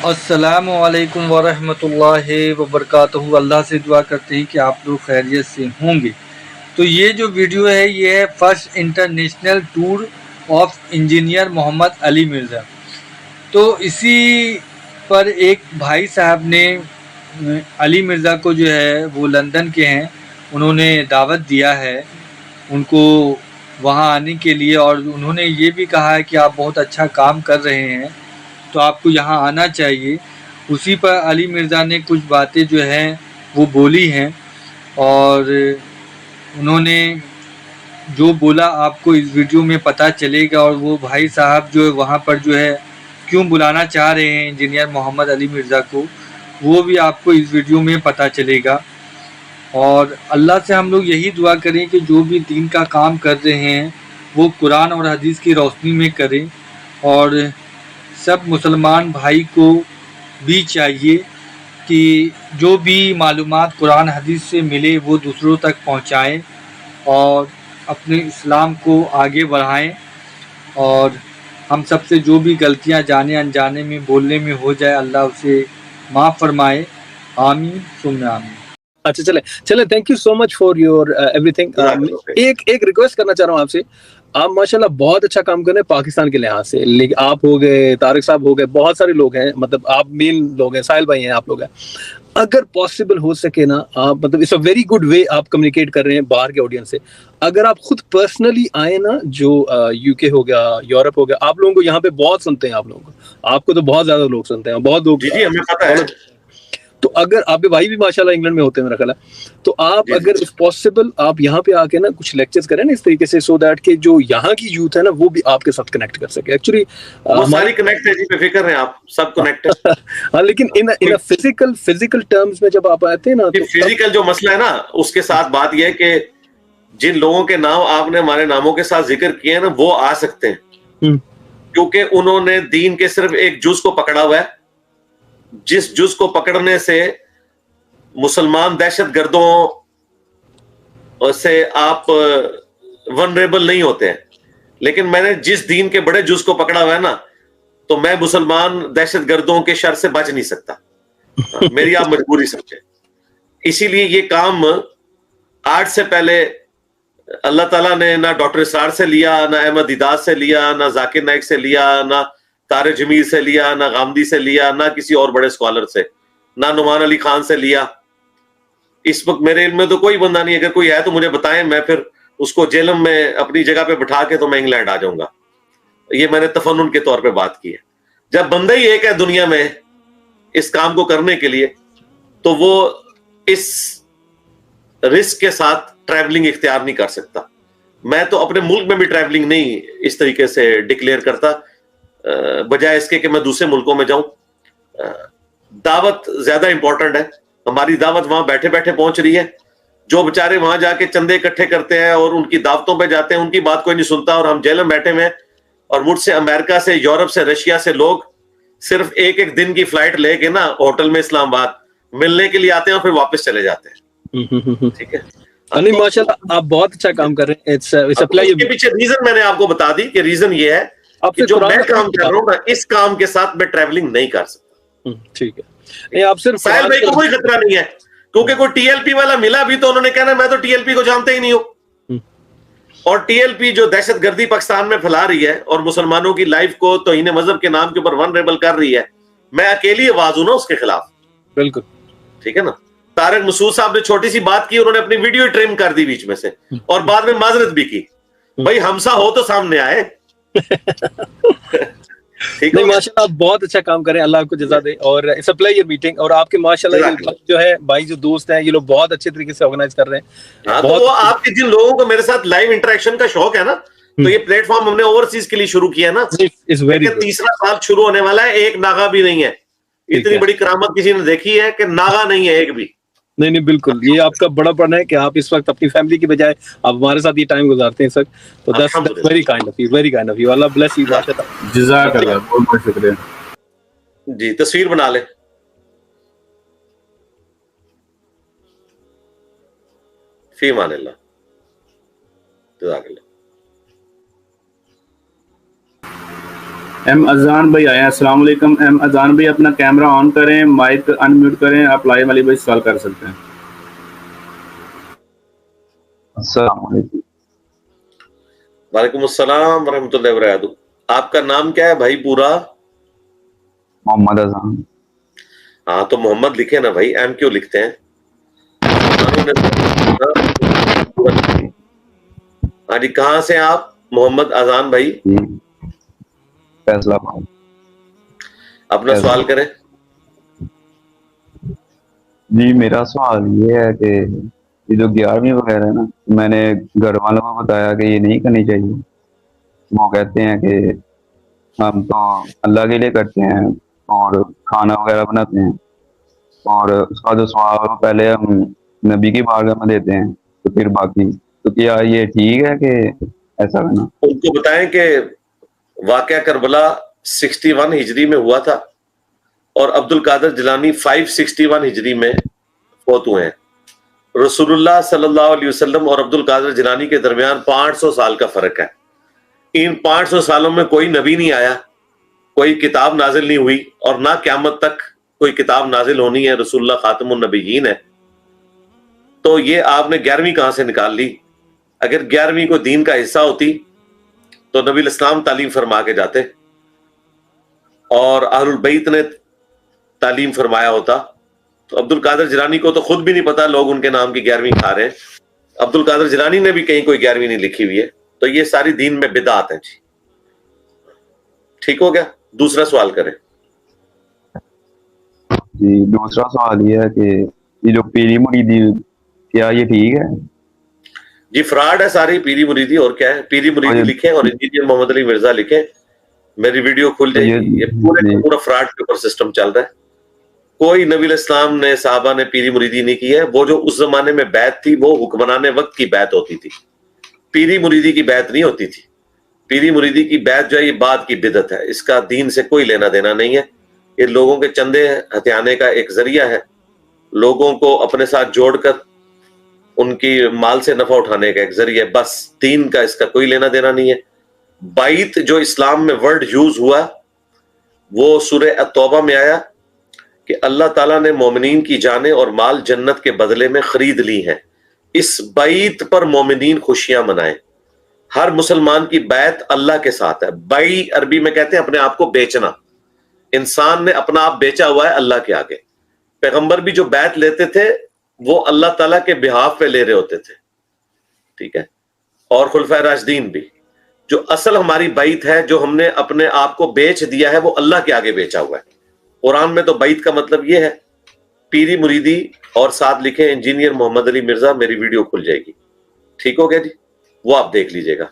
السلام علیکم ورحمۃ اللہ وبرکاتہ۔ اللہ سے دعا کرتے ہیں کہ آپ لوگ خیریت سے ہوں گے۔ تو یہ جو ویڈیو ہے یہ ہے first international tour of engineer Muhammad Ali Mirza. تو اسی پر ایک بھائی صاحب نے علی مرزا کو جو ہے وہ لندن کے ہیں، انہوں نے دعوت دیا ہے ان کو وہاں آنے کے لیے، اور انہوں نے یہ بھی کہا ہے کہ آپ بہت اچھا کام کر رہے ہیں تو آپ کو یہاں آنا چاہیے۔ اسی پر علی مرزا نے کچھ باتیں جو ہیں وہ بولی ہیں، اور انہوں نے جو بولا آپ کو اس ویڈیو میں پتہ چلے گا، اور وہ بھائی صاحب جو وہاں پر جو ہے کیوں بلانا چاہ رہے ہیں انجینئر محمد علی مرزا کو، وہ بھی آپ کو اس ویڈیو میں پتہ چلے گا۔ اور اللہ سے ہم لوگ یہی دعا کریں کہ جو بھی دین کا کام کر رہے ہیں وہ قرآن اور حدیث کی روشنی میں کریں، اور سب مسلمان بھائی کو بھی چاہیے کہ جو بھی معلومات قرآن حدیث سے ملے وہ دوسروں تک پہنچائیں اور اپنے اسلام کو آگے بڑھائیں، اور ہم سب سے جو بھی غلطیاں جانے انجانے میں بولنے میں ہو جائے اللہ اسے معاف فرمائے، آمین ثم آمین۔ اچھا چلے thank you so much for your every thing. ایک ریکویسٹ کرنا چاہ رہا ہوں آپ سے، آپ ماشاءاللہ بہت اچھا کام کر رہے ہیں پاکستان کے لحاظ سے، لیکن آپ ہو گئے، طارق صاحب ہو گئے، بہت سارے لوگ ہیں، مطلب آپ مین لوگ ہیں، ساحل بھائی ہیں، آپ لوگ ہیں، اگر پاسبل ہو سکے نا، آپ مطلب it's a very good way آپ کمیونیکیٹ کر رہے ہیں باہر کے آڈینس سے، اگر آپ خود پرسنلی آئے نا، جو یو کے ہو گیا، یورپ ہو گیا، آپ لوگوں کو یہاں پہ بہت سنتے ہیں، آپ لوگوں کو، آپ کو تو بہت زیادہ لوگ سنتے ہیں، بہت لوگ جی ہمیں پتہ ہے۔ تو اگر آپ کے بھائی بھی ماشاءاللہ انگلینڈ میں ہوتے ہیں میرا خیال ہے، تو آپ اگر اف پاسبل آپ یہاں پہ آ کے نا کچھ لیکچرز کریں نا اس طریقے سے، سو دیٹ کہ جو یہاں کی یوتھ ہے نا وہ بھی آپ کے ساتھ کنیکٹ کر سکے۔ ایکچولی ہماری کنیکٹ ہے جی، بے فکر ہیں آپ، سب کنیکٹ ہے۔ ہاں، لیکن ان فزیکل ٹرمز میں جب آپ آتے ہیں نا تو فزیکل جو مسئلہ ہے نا اس کے ساتھ بات یہ ہے کہ جن لوگوں کے نام آپ نے ہمارے ناموں کے ساتھ ذکر کیے ہیں نا وہ آ سکتے ہیں، کیونکہ انہوں نے دین کے صرف ایک جز کو پکڑا ہوا ہے، جس جز کو پکڑنے سے مسلمان دہشت گردوں سے آپ ونریبل نہیں ہوتے ہیں، لیکن میں نے جس دین کے بڑے جز کو پکڑا ہوا ہے نا تو میں مسلمان دہشت گردوں کے شر سے بچ نہیں سکتا، میری آپ مجبوری سمجھیں۔ اسی لیے یہ کام آج سے پہلے اللہ تعالیٰ نے نہ ڈاکٹر اسرار سے لیا، نہ احمد دیدار سے لیا، نہ ذاکر نائک سے لیا، نہ طارق جمیل سے لیا، نہ غامدی سے لیا، نہ کسی اور بڑے اسکالر سے، نہ نعمان علی خان سے لیا۔ اس وقت میرے علم میں تو کوئی بندہ نہیں، اگر کوئی ہے تو مجھے بتائیں، میں پھر اس کو جیلم میں اپنی جگہ پہ بٹھا کے تو میں انگلینڈ آ جاؤں گا۔ یہ میں نے تفنن کے طور پہ بات کی ہے۔ جب بندہ ہی ایک ہے دنیا میں اس کام کو کرنے کے لیے تو وہ اس رسک کے ساتھ ٹریولنگ اختیار نہیں کر سکتا۔ میں تو اپنے ملک میں بھی ٹریولنگ نہیں اس طریقے سے ڈکلیئر کرتا، بجائے اس کے کہ میں دوسرے ملکوں میں جاؤں۔ دعوت زیادہ امپورٹنٹ ہے، ہماری دعوت وہاں بیٹھے بیٹھے پہنچ رہی ہے۔ جو بیچارے وہاں جا کے چندے اکٹھے کرتے ہیں اور ان کی دعوتوں پہ جاتے ہیں ان کی بات کوئی نہیں سنتا، اور ہم جیل میں بیٹھے ہوئے ہیں، اور مجھ سے امریکہ سے، یورپ سے، رشیا سے لوگ صرف ایک دن کی فلائٹ لے کے نا ہوٹل میں اسلام آباد ملنے کے لیے آتے ہیں اور پھر واپس چلے جاتے ہیں۔ ٹھیک ہے، نہیں ماشاءاللہ آپ بہت اچھا کام کر رہے ہیں۔ اس کے پیچھے ریزن میں نے آپ کو بتا دی کہ ریزن یہ ہے کہ جو میں کام کر رہا ہوں نا اس کام کے ساتھ میں ٹریولنگ نہیں کر سکتا۔ ٹھیک ہے، نہیں آپ صرف ساحل بھائی کو کوئی خطرہ نہیں ہے، کیونکہ کوئی ٹی ایل پی والا ملا بھی تو انہوں نے کہنا میں تو ٹی ایل پی کو جانتا ہی نہیں ہوں، اور ٹی ایل پی جو دہشت گردی پاکستان میں پھیلا رہی ہے اور مسلمانوں کی لائف کو توہین مذہب کے نام کے اوپر ونریبل کر رہی ہے، میں اکیلی آواز ہوں نا اس کے خلاف۔ بالکل ٹھیک ہے نا، طارق مسعود صاحب نے چھوٹی سی بات کی، انہوں نے اپنی ویڈیو ٹرم کر دی بیچ میں سے اور بعد میں معذرت بھی کی۔ بھائی ہمسا ہو تو سامنے آئے۔ نہیں ماشاءاللہ آپ بہت اچھا کام کریں، اللہ آپ کو جزا دے، اور اٹس اے پلیئر میٹنگ، اور آپ کے ماشاءاللہ یہ جو ہے بھائی جو دوست ہیں یہ لوگ بہت اچھے طریقے سے آرگنائز کر رہے ہیں۔ ہاں تو وہ آپ کے جن لوگوں کو میرے ساتھ لائیو انٹریکشن کا شوق ہے نا، تو یہ پلیٹ فارم ہم نے اوورسیز کے لیے شروع کیا نا، لیکن تیسرا سال شروع ہونے والا ہے، ایک ناغا بھی نہیں ہے۔ اتنی بڑی کرامت کسی نے دیکھی ہے کہ ناغا نہیں ہے ایک بھی۔ نہیں بالکل، یہ آپ کا بڑا پن ہے کہ آپ اس وقت اپنی فیملی کی بجائے آپ ہمارے ساتھ یہ ٹائم گزارتے ہیں اس وقت، تو that's very kind of you, very kind of you. Allah bless you. جزاک اللہ، بہت بہت شکریہ۔ جی تصویر بنا لیں۔ فی امان اللہ، جزاک اللہ۔ ایم اذان بھائی آئے ہیں. السلام علیکم. ایم اذان بھائی اپنا کیمرہ آن کریں, مائک ان میوٹ کریں, آپ لائم علی بھائی سوال کر سکتے ہیں. السلام علیکم. وعلیکم السلام ورحمۃ اللہ وبرکاتہ. آپ کا نام کیا ہے بھائی پورا؟ محمد اذان. ہاں تو محمد لکھے نا بھائی, ایم کیوں لکھتے ہیں؟ ہاں جی, کہاں سے آپ محمد اذان بھائی؟ جی فیصلہ آباد. اپنا سوال کریں. جی میرا سوال یہ ہے کہ یہ جو 11ویں وغیرہ ہے نا, میں نے گھر والوں کو بتایا کہ یہ نہیں کرنی چاہیے. وہ کہتے ہیں کہ ہم تو اللہ کے لیے کرتے ہیں اور کھانا وغیرہ بناتے ہیں, اور اس کا جو سوال وہ پہلے ہم نبی کی بارگاہ میں دیتے ہیں, تو پھر باقی تو کیا یہ ٹھیک ہے کہ ایسا کرنا؟ ان کو بتائیں کہ واقعہ کربلا 61 ہجری میں ہوا تھا اور عبد القادر جیلانی 561 ہجری میں فوت ہوئے ہیں. رسول اللہ صلی اللہ علیہ وسلم اور عبد القادر جیلانی کے درمیان 500 سال کا فرق ہے. ان 500 سالوں میں کوئی نبی نہیں آیا, کوئی کتاب نازل نہیں ہوئی, اور نہ قیامت تک کوئی کتاب نازل ہونی ہے. رسول اللہ خاتم النبیین ہے. تو یہ آپ نے 11ویں کہاں سے نکال لی؟ اگر 11ویں کو دین کا حصہ ہوتی تو نبی الاسلام تعلیم فرما کے جاتے, اور اہل البیت نے تعلیم فرمایا ہوتا. تو عبد القادر جیلانی کو تو خود بھی نہیں پتا لوگ ان کے نام کی 11ویں کھا رہے ہیں. عبد القادر جیلانی نے بھی کہیں کوئی 11ویں نہیں لکھی ہوئی ہے. تو یہ ساری دین میں بدعات ہیں جی. ٹھیک ہو گیا؟ دوسرا سوال کریں. جی دوسرا سوال یہ ہے کہ یہ جو پیری مریدی, کیا یہ ٹھیک ہے؟ جی فراڈ ہے ساری پیری مریدی, اور کیا ہے. پیری مریدی لکھیں اور انجینئر محمد علی مرزا لکھیں, میری ویڈیو کھل جائے گی. یہ پورے کا پورا فراڈ کے اوپر سسٹم چل رہا ہے. کوئی نبی الاسلام نے صحابہ نے پیری مریدی نہیں کی ہے. وہ جو اس زمانے میں بیعت تھی وہ حکمران وقت کی بیعت ہوتی تھی, پیری مریدی کی بیعت نہیں ہوتی تھی. پیری مریدی کی بیعت جو ہے یہ بعد کی بدعت ہے, اس کا دین سے کوئی لینا دینا نہیں ہے. یہ لوگوں کے چندے ہتھیانے کا ایک ذریعہ ہے, لوگوں کو اپنے ساتھ جوڑ کر ان کی مال سے نفع اٹھانے کا ایک ذریعہ ہے, بس. دین کا اس کا کوئی لینا دینا نہیں ہے. بیعت جو اسلام میں ورڈ یوز ہوا وہ سورہ التوبہ میں آیا کہ اللہ تعالیٰ نے مومنین کی جانیں اور مال جنت کے بدلے میں خرید لی ہیں. اس بیعت پر مومنین خوشیاں منائیں. ہر مسلمان کی بیعت اللہ کے ساتھ ہے. بیع عربی میں کہتے ہیں اپنے آپ کو بیچنا. انسان نے اپنا آپ بیچا ہوا ہے اللہ کے آگے. پیغمبر بھی جو بیعت لیتے تھے وہ اللہ تعالیٰ کے بہاف پہ لے رہے ہوتے تھے, ٹھیک ہے. اور خلفائے راشدین بھی. جو اصل ہماری بیعت ہے, جو ہم نے اپنے آپ کو بیچ دیا ہے, وہ اللہ کے آگے بیچا ہوا ہے. قرآن میں تو بیعت کا مطلب یہ ہے. پیری مریدی اور ساتھ لکھیں انجینئر محمد علی مرزا, میری ویڈیو کھل جائے گی. ٹھیک ہو گیا جی, وہ آپ دیکھ لیجئے گا.